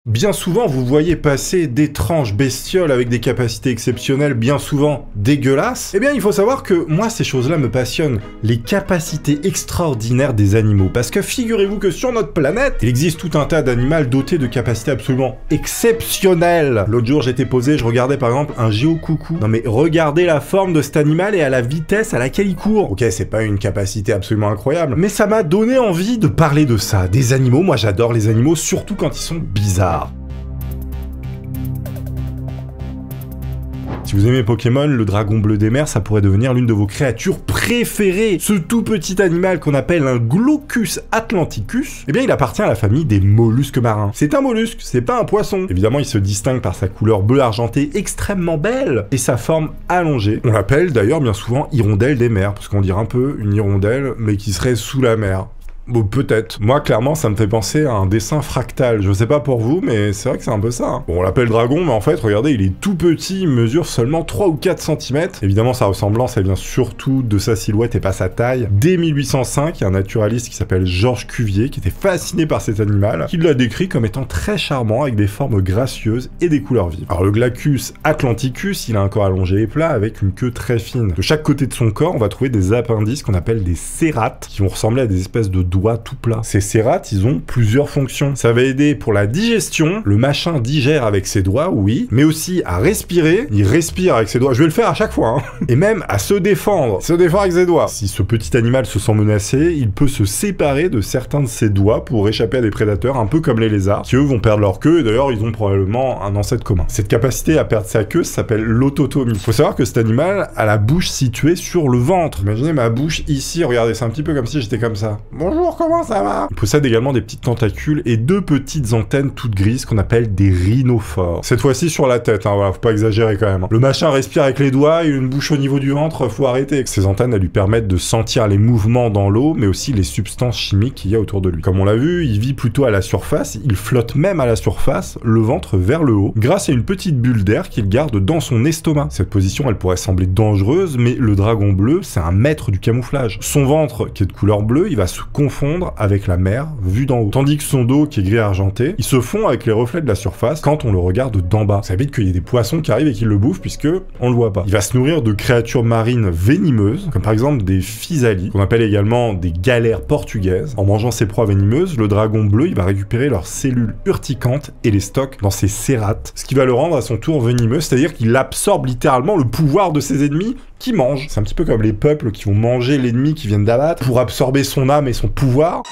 Bien souvent, vous voyez passer d'étranges bestioles avec des capacités exceptionnelles, bien souvent dégueulasses. Eh bien, il faut savoir que moi, ces choses-là me passionnent. Les capacités extraordinaires des animaux. Parce que figurez-vous que sur notre planète, il existe tout un tas d'animaux dotés de capacités absolument exceptionnelles. L'autre jour, j'étais posé, je regardais par exemple un géocoucou. Non mais regardez la forme de cet animal et à la vitesse à laquelle il court. Ok, c'est pas une capacité absolument incroyable, mais ça m'a donné envie de parler de ça. Des animaux, moi j'adore les animaux, surtout quand ils sont bizarres. Si vous aimez Pokémon, le dragon bleu des mers, ça pourrait devenir l'une de vos créatures préférées. Ce tout petit animal qu'on appelle un Glaucus atlanticus, eh bien il appartient à la famille des mollusques marins. C'est un mollusque, c'est pas un poisson. Évidemment, il se distingue par sa couleur bleu argenté extrêmement belle et sa forme allongée. On l'appelle d'ailleurs bien souvent hirondelle des mers, parce qu'on dirait un peu une hirondelle, mais qui serait sous la mer. Bon, peut-être. Moi, clairement, ça me fait penser à un dessin fractal. Je sais pas pour vous, mais c'est vrai que c'est un peu ça. Bon, on l'appelle dragon, mais en fait, regardez, il est tout petit, il mesure seulement 3 ou 4 cm. Évidemment, sa ressemblance, elle vient surtout de sa silhouette et pas sa taille. Dès 1805, il y a un naturaliste qui s'appelle Georges Cuvier, qui était fasciné par cet animal, qui l'a décrit comme étant très charmant, avec des formes gracieuses et des couleurs vives. Alors, le Glaucus atlanticus, il a un corps allongé et plat, avec une queue très fine. De chaque côté de son corps, on va trouver des appendices qu'on appelle des cérates, qui vont ressembler à des espèces de doigts tout plats. Ces cérates, ils ont plusieurs fonctions. Ça va aider pour la digestion, le machin digère avec ses doigts, oui, mais aussi à respirer, il respire avec ses doigts, je vais le faire à chaque fois, hein. Et même à se défendre avec ses doigts. Si ce petit animal se sent menacé, il peut se séparer de certains de ses doigts pour échapper à des prédateurs, un peu comme les lézards, qui eux vont perdre leur queue, et d'ailleurs ils ont probablement un ancêtre commun. Cette capacité à perdre sa queue s'appelle l'autotomie. Faut savoir que cet animal a la bouche située sur le ventre. Imaginez ma bouche ici, regardez, c'est un petit peu comme si j'étais comme ça. Bonjour, comment ça va? Il possède également des petites tentacules et deux petites antennes toutes grises qu'on appelle des rhinophores. Cette fois-ci sur la tête, hein, voilà, faut pas exagérer quand même. Le machin respire avec les doigts, il a une bouche au niveau du ventre, faut arrêter. Ces antennes, elles lui permettent de sentir les mouvements dans l'eau, mais aussi les substances chimiques qu'il y a autour de lui. Comme on l'a vu, il vit plutôt à la surface, il flotte même à la surface, le ventre vers le haut, grâce à une petite bulle d'air qu'il garde dans son estomac. Cette position, elle pourrait sembler dangereuse, mais le dragon bleu, c'est un maître du camouflage. Son ventre, qui est de couleur bleue, il va se confondre avec la mer vue d'en haut. Tandis que son dos, qui est gris argenté, il se fond avec les reflets de la surface quand on le regarde d'en bas. Ça évite qu'il y ait des poissons qui arrivent et qui le bouffent puisque on le voit pas. Il va se nourrir de créatures marines venimeuses, comme par exemple des physalis, qu'on appelle également des galères portugaises. En mangeant ces proies venimeuses, le dragon bleu, il va récupérer leurs cellules urticantes et les stocke dans ses cérates, ce qui va le rendre à son tour venimeux, c'est-à-dire qu'il absorbe littéralement le pouvoir de ses ennemis qui mangent. C'est un petit peu comme les peuples qui vont manger l'ennemi qu'ils viennent d'abattre pour absorber son âme et son pouvoir.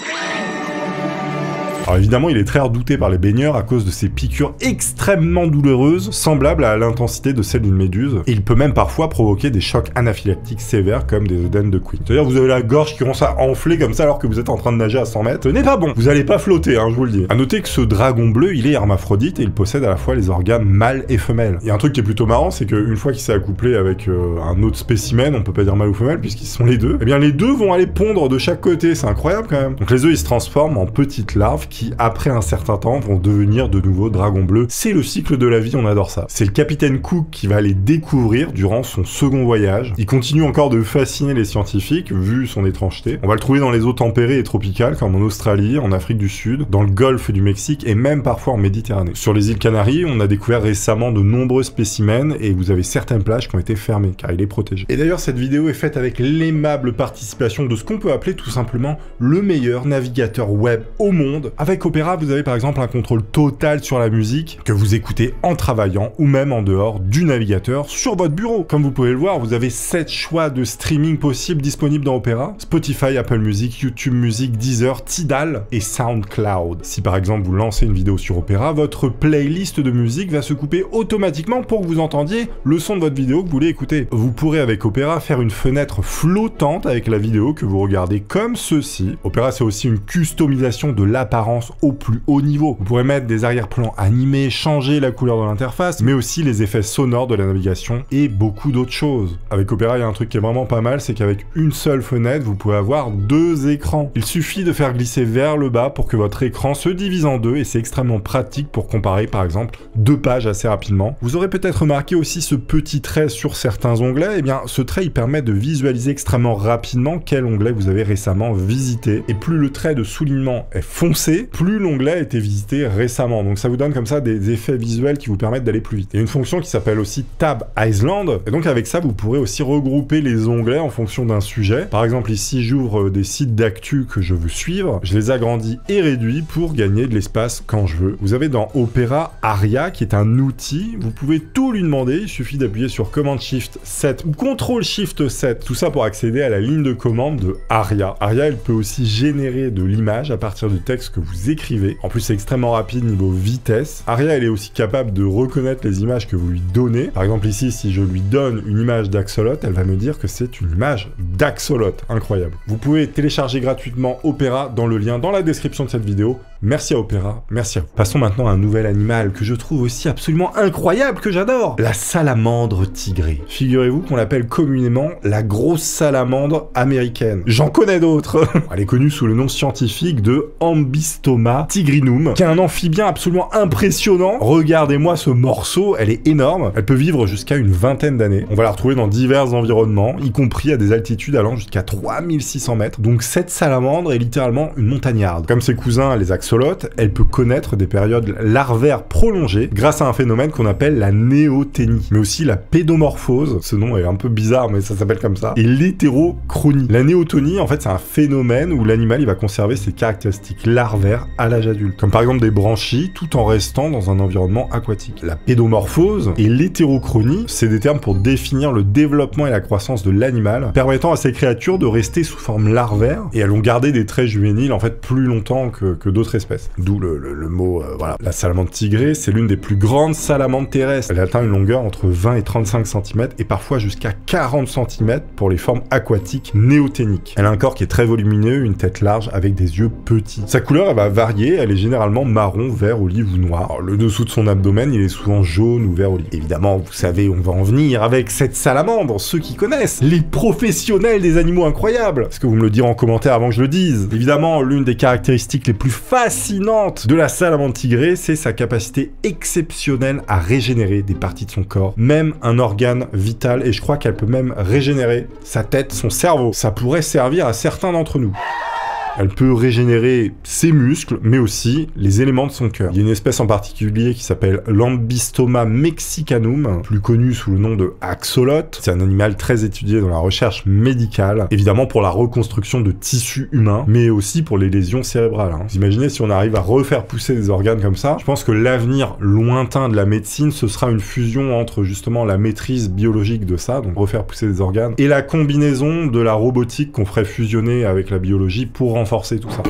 Alors évidemment, il est très redouté par les baigneurs à cause de ses piqûres extrêmement douloureuses, semblables à l'intensité de celle d'une méduse, et il peut même parfois provoquer des chocs anaphylactiques sévères comme des œdèmes de Queen. C'est-à-dire vous avez la gorge qui commence à enfler comme ça alors que vous êtes en train de nager à 100 mètres. Ce n'est pas bon, vous allez pas flotter, hein, je vous le dis. A noter que ce dragon bleu, il est hermaphrodite et il possède à la fois les organes mâles et femelles. Il y a un truc qui est plutôt marrant, c'est qu'une fois qu'il s'est accouplé avec un autre spécimen, on peut pas dire mâle ou femelle puisqu'ils sont les deux, eh bien les deux vont aller pondre de chaque côté, c'est incroyable quand même. Donc les œufs ils se transforment en petites larves qui, après un certain temps, vont devenir de nouveau dragons bleus. C'est le cycle de la vie, on adore ça. C'est le capitaine Cook qui va les découvrir durant son second voyage. Il continue encore de fasciner les scientifiques, vu son étrangeté. On va le trouver dans les eaux tempérées et tropicales, comme en Australie, en Afrique du Sud, dans le golfe du Mexique et même parfois en Méditerranée. Sur les îles Canaries, on a découvert récemment de nombreux spécimens et vous avez certaines plages qui ont été fermées, car il est protégé. Et d'ailleurs, cette vidéo est faite avec l'aimable participation de ce qu'on peut appeler tout simplement le meilleur navigateur web au monde. Avec Opera, vous avez par exemple un contrôle total sur la musique que vous écoutez en travaillant ou même en dehors du navigateur sur votre bureau. Comme vous pouvez le voir, vous avez 7 choix de streaming possibles disponibles dans Opera: Spotify, Apple Music, YouTube Music, Deezer, Tidal et SoundCloud. Si par exemple vous lancez une vidéo sur Opera, votre playlist de musique va se couper automatiquement pour que vous entendiez le son de votre vidéo que vous voulez écouter. Vous pourrez avec Opera faire une fenêtre flottante avec la vidéo que vous regardez comme ceci. Opera, c'est aussi une customisation de l'apparence au plus haut niveau. Vous pourrez mettre des arrière-plans animés, changer la couleur de l'interface, mais aussi les effets sonores de la navigation et beaucoup d'autres choses. Avec Opera, il y a un truc qui est vraiment pas mal, c'est qu'avec une seule fenêtre, vous pouvez avoir 2 écrans. Il suffit de faire glisser vers le bas pour que votre écran se divise en 2 et c'est extrêmement pratique pour comparer par exemple 2 pages assez rapidement. Vous aurez peut-être remarqué aussi ce petit trait sur certains onglets. Eh bien, ce trait, il permet de visualiser extrêmement rapidement quel onglet vous avez récemment visité. Et plus le trait de soulignement est foncé, visité, plus l'onglet a été visité récemment. Donc ça vous donne comme ça des effets visuels qui vous permettent d'aller plus vite. Il y a une fonction qui s'appelle aussi Tab Island, et donc avec ça vous pourrez aussi regrouper les onglets en fonction d'un sujet. Par exemple ici j'ouvre des sites d'actu que je veux suivre, je les agrandis et réduis pour gagner de l'espace quand je veux. Vous avez dans Opera Aria qui est un outil, vous pouvez tout lui demander, il suffit d'appuyer sur Command Shift 7 ou Ctrl Shift 7, tout ça pour accéder à la ligne de commande de Aria. Aria elle peut aussi générer de l'image à partir du texte que vous écrivez. En plus c'est extrêmement rapide niveau vitesse. Aria elle est aussi capable de reconnaître les images que vous lui donnez. Par exemple ici si je lui donne une image d'Axolot, elle va me dire que c'est une image d'Axolot. Incroyable. Vous pouvez télécharger gratuitement Opera dans le lien dans la description de cette vidéo. Merci à Opera, merci à vous. Passons maintenant à un nouvel animal que je trouve aussi absolument incroyable, que j'adore. La salamandre tigrée. Figurez-vous qu'on l'appelle communément la grosse salamandre américaine. J'en connais d'autres. Elle est connue sous le nom scientifique de Ambystoma tigrinum, qui est un amphibien absolument impressionnant. Regardez-moi ce morceau, elle est énorme. Elle peut vivre jusqu'à une vingtaine d'années. On va la retrouver dans divers environnements, y compris à des altitudes allant jusqu'à 3600 mètres. Donc cette salamandre est littéralement une montagnarde. Comme ses cousins, les axolotes, elle peut connaître des périodes larvaires prolongées grâce à un phénomène qu'on appelle la néoténie, mais aussi la pédomorphose, ce nom est un peu bizarre mais ça s'appelle comme ça, et l'hétérochronie. La néotonie en fait c'est un phénomène où l'animal il va conserver ses caractéristiques larvaires à l'âge adulte, comme par exemple des branchies tout en restant dans un environnement aquatique. La pédomorphose et l'hétérochronie, c'est des termes pour définir le développement et la croissance de l'animal, permettant à ces créatures de rester sous forme larvaire, et elles vont garder des traits juvéniles en fait plus longtemps que d'autres espèces. D'où le mot, voilà. La salamandre tigrée, c'est l'une des plus grandes salamandres terrestres. Elle atteint une longueur entre 20 et 35 cm et parfois jusqu'à 40 cm pour les formes aquatiques néoténiques. Elle a un corps qui est très volumineux, une tête large avec des yeux petits. Sa couleur, elle va varier, elle est généralement marron, vert, olive ou noir. Alors, le dessous de son abdomen, il est souvent jaune ou vert olive. Évidemment, vous savez, on va en venir avec cette salamandre, ceux qui connaissent, les professionnels des animaux incroyables. Est-ce que vous me le direz en commentaire avant que je le dise? Évidemment, l'une des caractéristiques les plus fascinante de la salamandre tigrée, c'est sa capacité exceptionnelle à régénérer des parties de son corps, même un organe vital, et je crois qu'elle peut même régénérer sa tête, son cerveau. Ça pourrait servir à certains d'entre nous. Elle peut régénérer ses muscles, mais aussi les éléments de son cœur. Il y a une espèce en particulier qui s'appelle l'Ambystoma mexicanum, plus connu sous le nom de axolot. C'est un animal très étudié dans la recherche médicale, évidemment pour la reconstruction de tissus humains, mais aussi pour les lésions cérébrales. Vous imaginez si on arrive à refaire pousser des organes comme ça? Je pense que l'avenir lointain de la médecine, ce sera une fusion entre justement la maîtrise biologique de ça, donc refaire pousser des organes, et la combinaison de la robotique qu'on ferait fusionner avec la biologie pour renforcer tout ça.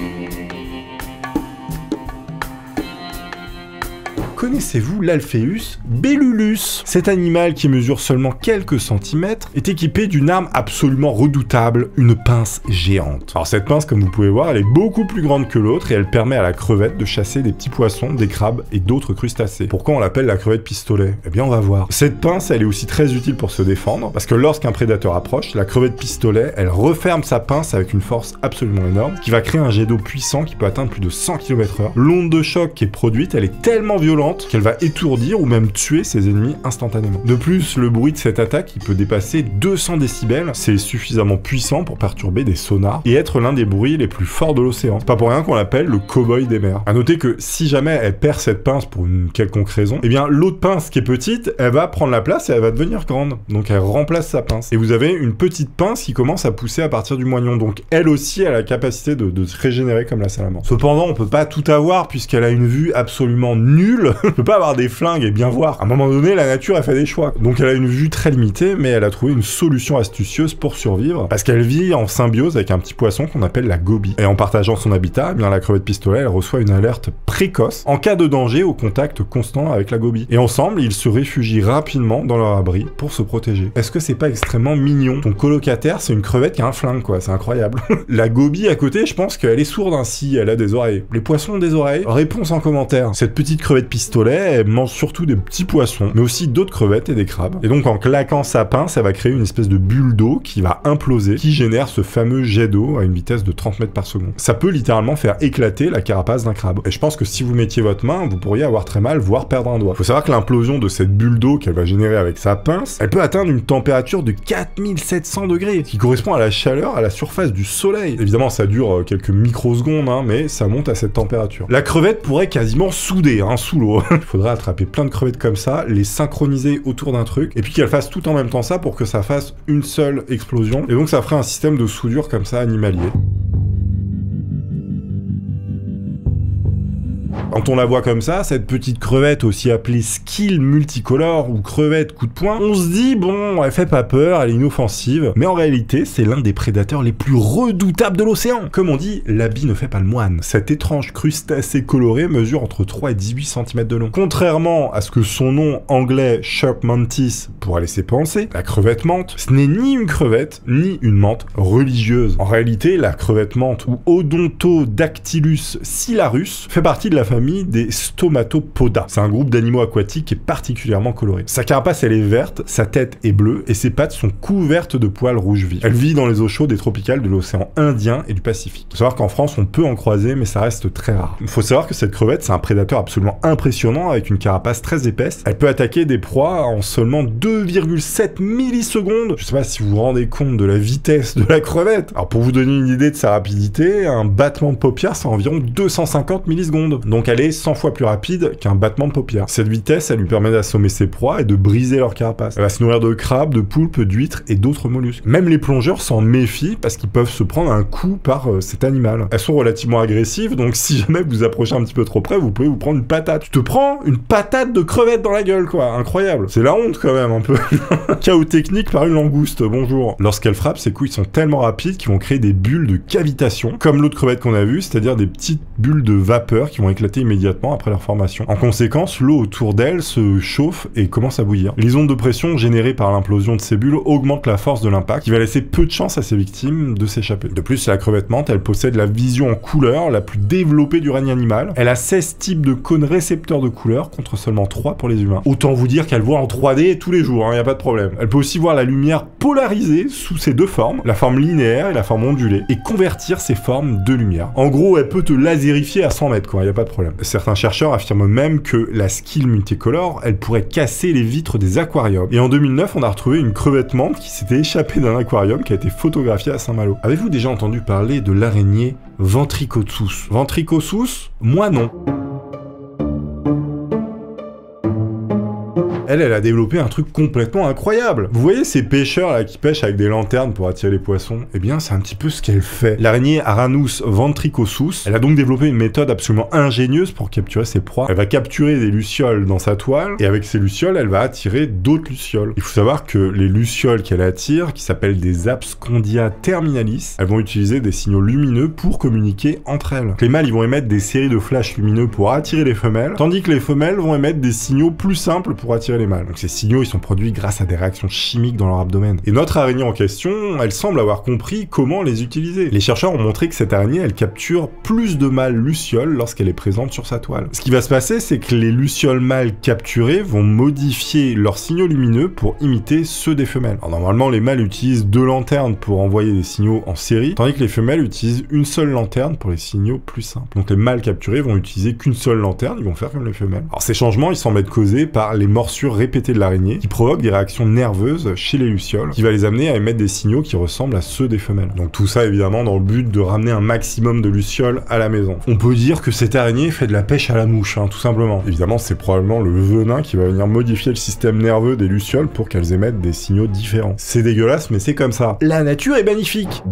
Connaissez-vous l'Alpheus bellulus? Cet animal qui mesure seulement quelques centimètres est équipé d'une arme absolument redoutable, une pince géante. Alors cette pince, comme vous pouvez voir, elle est beaucoup plus grande que l'autre et elle permet à la crevette de chasser des petits poissons, des crabes et d'autres crustacés. Pourquoi on l'appelle la crevette pistolet? Eh bien on va voir. Cette pince, elle est aussi très utile pour se défendre, parce que lorsqu'un prédateur approche, la crevette pistolet, elle referme sa pince avec une force absolument énorme, qui va créer un jet d'eau puissant qui peut atteindre plus de 100 km/h. L'onde de choc qui est produite, elle est tellement violente qu'elle va étourdir ou même tuer ses ennemis instantanément. De plus, le bruit de cette attaque, il peut dépasser 200 décibels, c'est suffisamment puissant pour perturber des sonars et être l'un des bruits les plus forts de l'océan. C'est pas pour rien qu'on l'appelle le cow-boy des mers. À noter que si jamais elle perd cette pince pour une quelconque raison, eh bien l'autre pince qui est petite, elle va prendre la place et elle va devenir grande. Donc elle remplace sa pince. Et vous avez une petite pince qui commence à pousser à partir du moignon. Donc elle aussi a la capacité de se régénérer comme la salamandre. Cependant, on peut pas tout avoir puisqu'elle a une vue absolument nulle. On peut pas avoir des flingues et bien voir. À un moment donné, la nature a fait des choix. Donc elle a une vue très limitée, mais elle a trouvé une solution astucieuse pour survivre, parce qu'elle vit en symbiose avec un petit poisson qu'on appelle la gobie. Et en partageant son habitat, eh bien la crevette pistolet, elle reçoit une alerte précoce en cas de danger au contact constant avec la gobie. Et ensemble, ils se réfugient rapidement dans leur abri pour se protéger. Est-ce que c'est pas extrêmement mignon? Ton colocataire, c'est une crevette qui a un flingue, quoi. C'est incroyable. La gobie à côté, je pense qu'elle est sourde ainsi, elle a des oreilles. Les poissons ont des oreilles? Réponse en commentaire. Cette petite crevette pistolet, pistolet, elle mange surtout des petits poissons, mais aussi d'autres crevettes et des crabes. Et donc en claquant sa pince, ça va créer une espèce de bulle d'eau qui va imploser, qui génère ce fameux jet d'eau à une vitesse de 30 mètres par seconde. Ça peut littéralement faire éclater la carapace d'un crabe. Et je pense que si vous mettiez votre main, vous pourriez avoir très mal, voire perdre un doigt. Faut savoir que l'implosion de cette bulle d'eau qu'elle va générer avec sa pince, elle peut atteindre une température de 4700 degrés, qui correspond à la chaleur à la surface du soleil. Évidemment, ça dure quelques microsecondes, hein, mais ça monte à cette température. La crevette pourrait quasiment souder, hein, sous l'eau. Il faudrait attraper plein de crevettes comme ça, les synchroniser autour d'un truc, et puis qu'elles fassent tout en même temps ça pour que ça fasse une seule explosion. Et donc ça ferait un système de soudure comme ça animalier. Quand on la voit comme ça, cette petite crevette aussi appelée skill multicolore ou crevette coup de poing, on se dit bon, elle fait pas peur, elle est inoffensive, mais en réalité, c'est l'un des prédateurs les plus redoutables de l'océan. Comme on dit, l'habit ne fait pas le moine. Cette étrange crustacé coloré mesure entre 3 et 18 cm de long. Contrairement à ce que son nom anglais Shark Mantis pourrait laisser penser, la crevette menthe, ce n'est ni une crevette, ni une menthe religieuse. En réalité, la crevette menthe ou Odontodactylus silarus fait partie de la famille des Stomatopoda. C'est un groupe d'animaux aquatiques qui est particulièrement coloré. Sa carapace, elle est verte, sa tête est bleue et ses pattes sont couvertes de poils rouge vif. Elle vit dans les eaux chaudes et tropicales de l'océan Indien et du Pacifique. Il faut savoir qu'en France, on peut en croiser, mais ça reste très rare. Il faut savoir que cette crevette, c'est un prédateur absolument impressionnant avec une carapace très épaisse. Elle peut attaquer des proies en seulement 2,7 millisecondes. Je sais pas si vous vous rendez compte de la vitesse de la crevette. Alors pour vous donner une idée de sa rapidité, un battement de paupières, c'est environ 250 millisecondes. Donc elle est 100 fois plus rapide qu'un battement de paupières. Cette vitesse, elle lui permet d'assommer ses proies et de briser leur carapace. Elle va se nourrir de crabes, de poulpes, d'huîtres et d'autres mollusques. Même les plongeurs s'en méfient parce qu'ils peuvent se prendre un coup par cet animal. Elles sont relativement agressives, donc si jamais vous approchez un petit peu trop près, vous pouvez vous prendre une patate. Tu te prends une patate de crevette dans la gueule, quoi. Incroyable. C'est la honte quand même, un peu. Chaos technique par une langouste, bonjour. Lorsqu'elle frappe, ses coups ils sont tellement rapides qu'ils vont créer des bulles de cavitation, comme l'autre crevette qu'on a vue, c'est-à-dire des petites bulles de vapeur qui vont éclater immédiatement après leur formation. En conséquence, l'eau autour d'elle se chauffe et commence à bouillir. Les ondes de pression générées par l'implosion de ces bulles augmentent la force de l'impact, qui va laisser peu de chance à ses victimes de s'échapper. De plus, la crevette menthe, elle possède la vision en couleur la plus développée du règne animal. Elle a 16 types de cônes récepteurs de couleurs contre seulement 3 pour les humains. Autant vous dire qu'elle voit en 3D tous les jours, hein, y a pas de problème. Elle peut aussi voir la lumière polarisée sous ses deux formes, la forme linéaire et la forme ondulée, et convertir ces formes de lumière. En gros, elle peut te laserifier à 100 mètres, quoi, y a pas de problème. Certains chercheurs affirment même que la skill multicolore, elle pourrait casser les vitres des aquariums. Et en 2009, on a retrouvé une crevette menthe qui s'était échappée d'un aquarium qui a été photographiée à Saint-Malo. Avez-vous déjà entendu parler de l'araignée Ventricosus? Ventricosus? Moi non. Elle a développé un truc complètement incroyable. Vous voyez ces pêcheurs là qui pêchent avec des lanternes pour attirer les poissons? Eh bien, c'est un petit peu ce qu'elle fait. L'araignée Aranus ventricosus, elle a donc développé une méthode absolument ingénieuse pour capturer ses proies. Elle va capturer des lucioles dans sa toile, et avec ces lucioles, elle va attirer d'autres lucioles. Il faut savoir que les lucioles qu'elle attire, qui s'appellent des Abscondia terminalis, elles vont utiliser des signaux lumineux pour communiquer entre elles. Les mâles, ils vont émettre des séries de flashs lumineux pour attirer les femelles, tandis que les femelles vont émettre des signaux plus simples pour attirer les mâles. Donc ces signaux, ils sont produits grâce à des réactions chimiques dans leur abdomen. Et notre araignée en question, elle semble avoir compris comment les utiliser. Les chercheurs ont montré que cette araignée, elle capture plus de mâles lucioles lorsqu'elle est présente sur sa toile. Ce qui va se passer, c'est que les lucioles mâles capturés vont modifier leurs signaux lumineux pour imiter ceux des femelles. Alors normalement, les mâles utilisent 2 lanternes pour envoyer des signaux en série, tandis que les femelles utilisent une seule lanterne pour les signaux plus simples. Donc les mâles capturés vont utiliser qu'une seule lanterne, ils vont faire comme les femelles. Alors ces changements, ils semblent être causés par les morsures répétées de l'araignée qui provoquent des réactions nerveuses chez les lucioles qui va les amener à émettre des signaux qui ressemblent à ceux des femelles. Donc tout ça évidemment dans le but de ramener un maximum de lucioles à la maison. On peut dire que cette araignée fait de la pêche à la mouche, hein, tout simplement. Évidemment, c'est probablement le venin qui va venir modifier le système nerveux des lucioles pour qu'elles émettent des signaux différents. C'est dégueulasse, mais c'est comme ça. La nature est magnifique!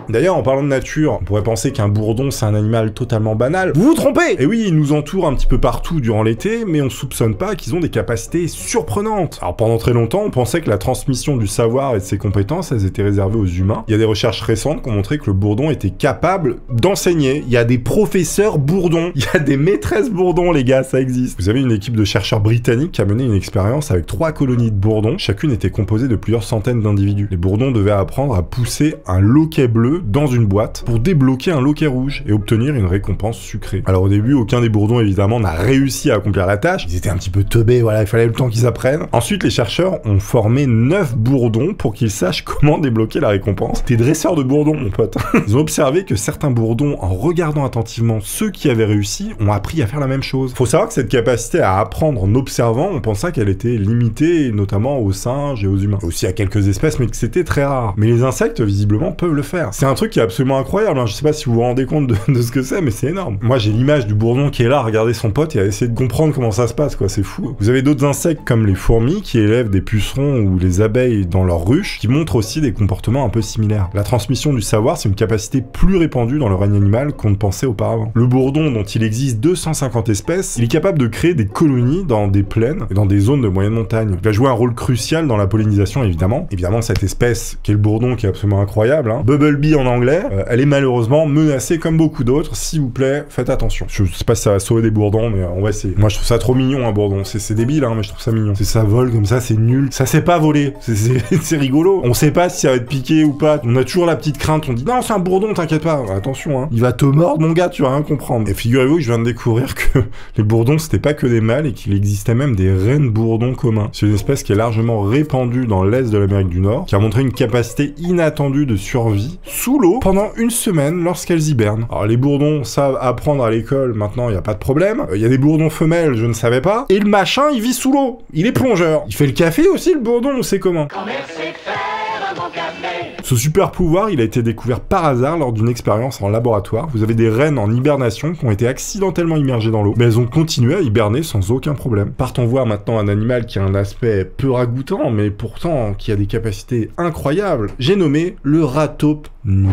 D'ailleurs, en parlant de nature, on pourrait penser qu'un bourdon, c'est un animal totalement banal. Vous vous trompez! Et oui, ils nous entourent un petit peu partout durant l'été, mais on soupçonne pas qu'ils ont des capacités surprenantes. Alors pendant très longtemps, on pensait que la transmission du savoir et de ses compétences, elles étaient réservées aux humains. Il y a des recherches récentes qui ont montré que le bourdon était capable d'enseigner. Il y a des professeurs bourdons. Il y a des maîtresses bourdons, les gars, ça existe. Vous avez une équipe de chercheurs britanniques qui a mené une expérience avec 3 colonies de bourdons. Chacune était composée de plusieurs centaines d'individus. Les bourdons devaient apprendre à pousser un loquet bleu œufs dans une boîte pour débloquer un loquet rouge et obtenir une récompense sucrée. Alors au début, aucun des bourdons évidemment n'a réussi à accomplir la tâche. Ils étaient un petit peu teubés, voilà, il fallait le temps qu'ils apprennent. Ensuite, les chercheurs ont formé 9 bourdons pour qu'ils sachent comment débloquer la récompense. T'es dresseur de bourdons, mon pote. Ils ont observé que certains bourdons, en regardant attentivement ceux qui avaient réussi, ont appris à faire la même chose. Faut savoir que cette capacité à apprendre en observant, on pensait qu'elle était limitée notamment aux singes et aux humains. Aussi à quelques espèces, mais que c'était très rare. Mais les insectes, visiblement, peuvent le faire. C'est un truc qui est absolument incroyable, hein. Je sais pas si vous vous rendez compte de ce que c'est, mais c'est énorme. Moi, j'ai l'image du bourdon qui est là à regarder son pote et à essayer de comprendre comment ça se passe, quoi. C'est fou. Vous avez d'autres insectes comme les fourmis qui élèvent des pucerons ou les abeilles dans leurs ruches qui montrent aussi des comportements un peu similaires. La transmission du savoir, c'est une capacité plus répandue dans le règne animal qu'on ne pensait auparavant. Le bourdon, dont il existe 250 espèces, il est capable de créer des colonies dans des plaines et dans des zones de moyenne montagne. Il va jouer un rôle crucial dans la pollinisation, évidemment. Évidemment, cette espèce, qui est le bourdon, qui est absolument incroyable, hein, Bumblebee en anglais, elle est malheureusement menacée comme beaucoup d'autres. S'il vous plaît, faites attention. Je sais pas si ça va sauver des bourdons, mais on va essayer. Moi, je trouve ça trop mignon, un bourdon. C'est débile, hein, mais je trouve ça mignon. C'est ça vole comme ça, c'est nul. Ça sait pas voler. C'est rigolo. On sait pas si ça va être piqué ou pas. On a toujours la petite crainte. On dit non, c'est un bourdon, t'inquiète pas. Attention, hein. Il va te mordre, mon gars, tu vas rien comprendre. Et figurez-vous que je viens de découvrir que les bourdons, c'était pas que des mâles et qu'il existait même des reines bourdons communs. C'est une espèce qui est largement répandue dans l'est de l'Amérique du Nord, qui a montré une capacité inattendue de survie sous l'eau pendant une semaine lorsqu'elles hibernent. Alors les bourdons savent apprendre à l'école, maintenant il y a pas de problème. Il y a des bourdons femelles, je ne savais pas. Et le machin, il vit sous l'eau. Il est plongeur. Il fait le café aussi, le bourdon, on sait comment. Ce super pouvoir, il a été découvert par hasard lors d'une expérience en laboratoire. Vous avez des rennes en hibernation qui ont été accidentellement immergées dans l'eau, mais elles ont continué à hiberner sans aucun problème. Partons voir maintenant un animal qui a un aspect peu ragoûtant, mais pourtant qui a des capacités incroyables. J'ai nommé le rataupe nu.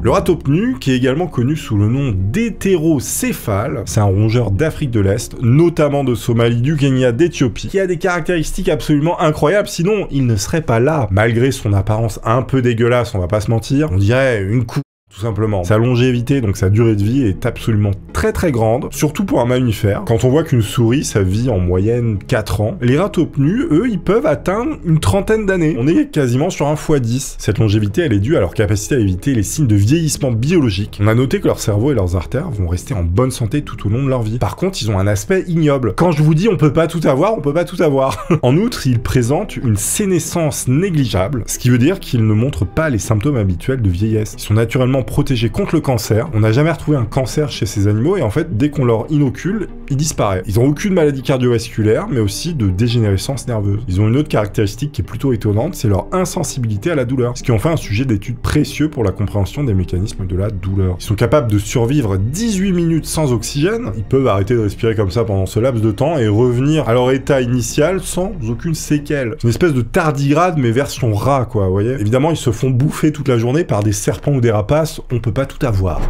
Le rataupe nu, qui est également connu sous le nom d'hétérocéphale, c'est un rongeur d'Afrique de l'Est, notamment de Somalie, du Kenya, d'Éthiopie, qui a des caractéristiques absolument incroyables, sinon il ne serait pas là. Malgré son apparence un peu dégueulasse, on va pas se mentir, on dirait une coupe. Tout simplement. Sa longévité, donc sa durée de vie, est absolument très grande, surtout pour un mammifère. Quand on voit qu'une souris, ça vit en moyenne 4 ans, les rataupes nus, eux, ils peuvent atteindre une trentaine d'années. On est quasiment sur un x10. Cette longévité, elle est due à leur capacité à éviter les signes de vieillissement biologique. On a noté que leur cerveau et leurs artères vont rester en bonne santé tout au long de leur vie. Par contre, ils ont un aspect ignoble. Quand je vous dis on peut pas tout avoir, on peut pas tout avoir. En outre, ils présentent une sénescence négligeable, ce qui veut dire qu'ils ne montrent pas les symptômes habituels de vieillesse. Ils sont naturellement protégés contre le cancer. On n'a jamais retrouvé un cancer chez ces animaux et en fait, dès qu'on leur inocule, ils disparaissent. Ils n'ont aucune maladie cardiovasculaire, mais aussi de dégénérescence nerveuse. Ils ont une autre caractéristique qui est plutôt étonnante, c'est leur insensibilité à la douleur, ce qui en fait un sujet d'étude précieux pour la compréhension des mécanismes de la douleur. Ils sont capables de survivre 18 minutes sans oxygène, ils peuvent arrêter de respirer comme ça pendant ce laps de temps et revenir à leur état initial sans aucune séquelle. C'est une espèce de tardigrade, mais version rat, quoi, vous voyez. Évidemment, ils se font bouffer toute la journée par des serpents ou des rapaces, on peut pas tout avoir.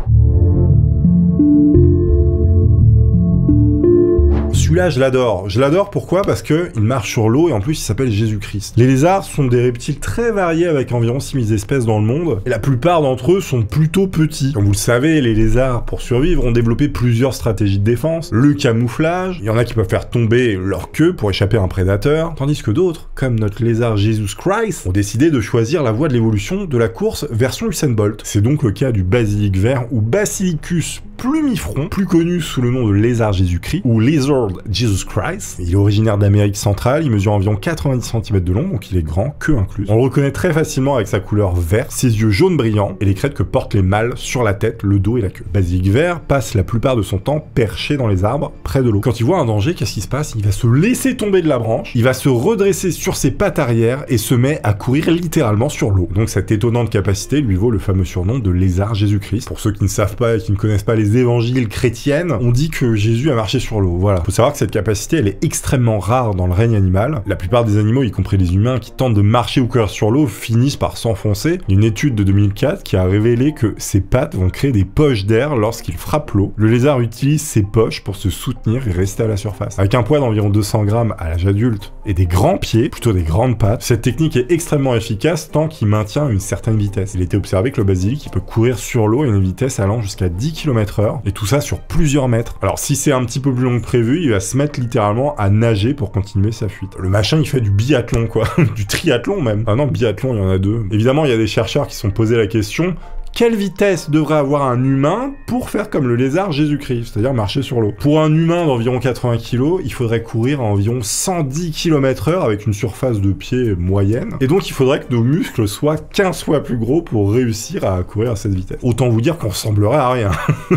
Celui-là, je l'adore. Je l'adore pourquoi? Parce que il marche sur l'eau et en plus il s'appelle Jésus-Christ. Les lézards sont des reptiles très variés avec environ 6000 espèces dans le monde et la plupart d'entre eux sont plutôt petits. Comme vous le savez, les lézards, pour survivre, ont développé plusieurs stratégies de défense. Le camouflage, il y en a qui peuvent faire tomber leur queue pour échapper à un prédateur, tandis que d'autres, comme notre lézard Jesus Christ, ont décidé de choisir la voie de l'évolution de la course version Usain Bolt. C'est donc le cas du basilic vert ou Basilicus plumifront, plus connu sous le nom de lézard Jésus-Christ ou Lizard Jesus Christ. Il est originaire d'Amérique centrale, il mesure environ 90 cm de long, donc il est grand, queue incluse. On le reconnaît très facilement avec sa couleur verte, ses yeux jaunes brillants et les crêtes que portent les mâles sur la tête, le dos et la queue. Basilic vert passe la plupart de son temps perché dans les arbres, près de l'eau. Quand il voit un danger, qu'est-ce qui se passe? Il va se laisser tomber de la branche, il va se redresser sur ses pattes arrière et se met à courir littéralement sur l'eau. Donc cette étonnante capacité lui vaut le fameux surnom de lézard Jésus-Christ. Pour ceux qui ne savent pas et qui ne connaissent pas les évangiles chrétiennes, on dit que Jésus a marché sur l'eau. Voilà. Faut savoir que cette capacité, elle est extrêmement rare dans le règne animal. La plupart des animaux, y compris les humains, qui tentent de marcher ou courir sur l'eau, finissent par s'enfoncer. Une étude de 2004 qui a révélé que ses pattes vont créer des poches d'air lorsqu'il frappe l'eau. Le lézard utilise ses poches pour se soutenir et rester à la surface. Avec un poids d'environ 200 grammes à l'âge adulte et des grands pieds, plutôt des grandes pattes, cette technique est extrêmement efficace tant qu'il maintient une certaine vitesse. Il a été observé que le basilic, il peut courir sur l'eau à une vitesse allant jusqu'à 10 km/h km/h, et tout ça sur plusieurs mètres. Alors si c'est un petit peu plus long que prévu, il va se mettre littéralement à nager pour continuer sa fuite. Le machin, il fait du biathlon, quoi. Du triathlon, même. Ah non, biathlon, il y en a deux. Évidemment, il y a des chercheurs qui se sont posés la question... Quelle vitesse devrait avoir un humain pour faire comme le lézard Jésus-Christ, c'est-à-dire marcher sur l'eau? Pour un humain d'environ 80 kg, il faudrait courir à environ 110 km/h avec une surface de pied moyenne. Et donc il faudrait que nos muscles soient 15 fois plus gros pour réussir à courir à cette vitesse. Autant vous dire qu'on ressemblerait à rien.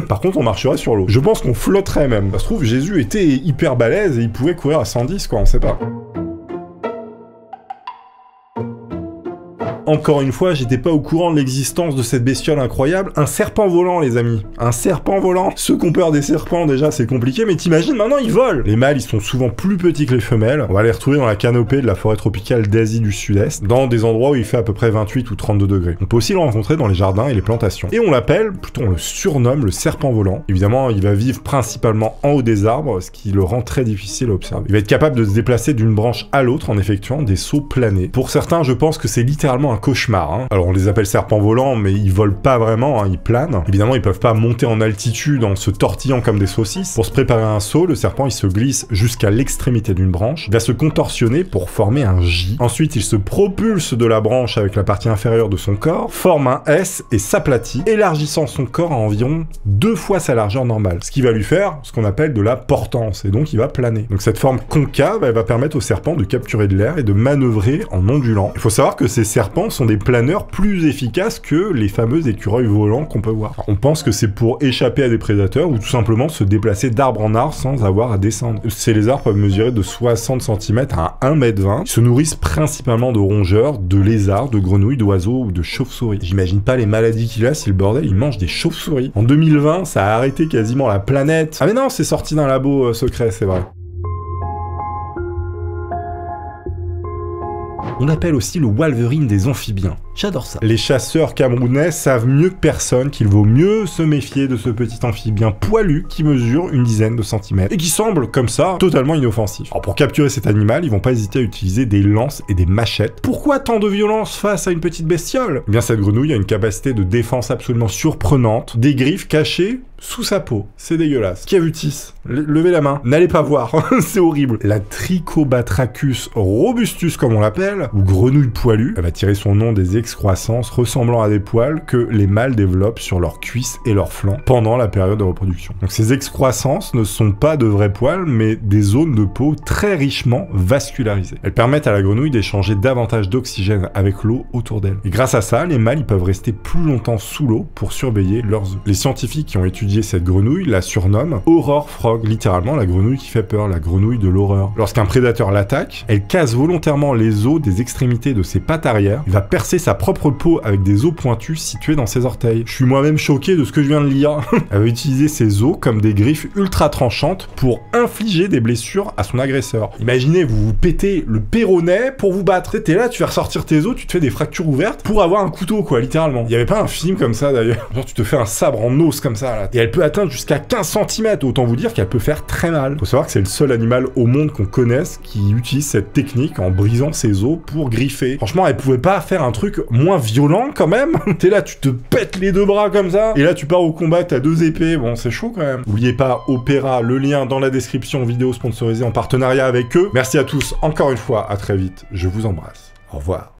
Par contre, on marcherait sur l'eau. Je pense qu'on flotterait même. Ça se trouve, Jésus était hyper balèze et il pouvait courir à 110, quoi, on sait pas. Encore une fois, j'étais pas au courant de l'existence de cette bestiole incroyable. Un serpent volant, les amis. Un serpent volant. Ceux qui ont peur des serpents, déjà, c'est compliqué, mais t'imagines, maintenant, ils volent. Les mâles, ils sont souvent plus petits que les femelles. On va les retrouver dans la canopée de la forêt tropicale d'Asie du Sud-Est, dans des endroits où il fait à peu près 28 ou 32 degrés. On peut aussi le rencontrer dans les jardins et les plantations. Et on l'appelle, plutôt on le surnomme le serpent volant. Évidemment, il va vivre principalement en haut des arbres, ce qui le rend très difficile à observer. Il va être capable de se déplacer d'une branche à l'autre en effectuant des sauts planés. Pour certains, je pense que c'est littéralement un cauchemar, hein. Alors on les appelle serpents volants, mais ils volent pas vraiment, hein, ils planent. Évidemment, ils peuvent pas monter en altitude en se tortillant comme des saucisses. Pour se préparer à un saut, le serpent il se glisse jusqu'à l'extrémité d'une branche, il va se contorsionner pour former un J. Ensuite, il se propulse de la branche avec la partie inférieure de son corps, forme un S et s'aplatit, élargissant son corps à environ 2 fois sa largeur normale. Ce qui va lui faire ce qu'on appelle de la portance, et donc il va planer. Donc cette forme concave, elle va permettre au serpent de capturer de l'air et de manœuvrer en ondulant. Il faut savoir que ces serpents sont des planeurs plus efficaces que les fameux écureuils volants qu'on peut voir. Alors, on pense que c'est pour échapper à des prédateurs ou tout simplement se déplacer d'arbre en arbre sans avoir à descendre. Ces lézards peuvent mesurer de 60 cm à 1,20 m. Ils se nourrissent principalement de rongeurs, de lézards, de grenouilles, d'oiseaux ou de chauves-souris. J'imagine pas les maladies qu'il a si le bordel il mange des chauves-souris. En 2020, ça a arrêté quasiment la planète. Ah mais non, c'est sorti d'un labo secret, c'est vrai. On l'appelle aussi le Wolverine des amphibiens. J'adore ça. Les chasseurs camerounais savent mieux que personne qu'il vaut mieux se méfier de ce petit amphibien poilu qui mesure une dizaine de centimètres et qui semble, comme ça, totalement inoffensif. Alors pour capturer cet animal, ils vont pas hésiter à utiliser des lances et des machettes. Pourquoi tant de violence face à une petite bestiole? Eh bien cette grenouille a une capacité de défense absolument surprenante, des griffes cachées sous sa peau. C'est dégueulasse. Qui a vu Tis? Levez la main. N'allez pas voir. C'est horrible. La Trichobatrachus robustus, comme on l'appelle, ou grenouille poilue, elle va tirer son nom des excroissances ressemblant à des poils que les mâles développent sur leurs cuisses et leurs flancs pendant la période de reproduction. Donc ces excroissances ne sont pas de vrais poils, mais des zones de peau très richement vascularisées. Elles permettent à la grenouille d'échanger davantage d'oxygène avec l'eau autour d'elle. Et grâce à ça, les mâles ils peuvent rester plus longtemps sous l'eau pour surveiller leurs œufs. Les scientifiques qui ont étudié cette grenouille la surnomment Horror Frog, littéralement la grenouille qui fait peur, la grenouille de l'horreur. Lorsqu'un prédateur l'attaque, elle casse volontairement les os des extrémités de ses pattes arrière, il va percer sa propre peau avec des os pointus situés dans ses orteils. Je suis moi-même choqué de ce que je viens de lire. Elle va utiliser ses os comme des griffes ultra tranchantes pour infliger des blessures à son agresseur. Imaginez, vous vous pétez le péroné pour vous battre. T'es là, tu fais ressortir tes os, tu te fais des fractures ouvertes pour avoir un couteau, quoi, littéralement. Il y avait pas un film comme ça d'ailleurs. Genre tu te fais un sabre en os comme ça, là. Et elle peut atteindre jusqu'à 15 cm, autant vous dire qu'elle peut faire très mal. Faut savoir que c'est le seul animal au monde qu'on connaisse qui utilise cette technique en brisant ses os pour griffer. Franchement, elle pouvait pas faire un truc moins violent quand même. T'es là, tu te pètes les deux bras comme ça, et là tu pars au combat, t'as 2 épées, bon c'est chaud quand même. N'oubliez pas Opéra, le lien dans la description, vidéo sponsorisée en partenariat avec eux. Merci à tous encore une fois, à très vite, je vous embrasse. Au revoir.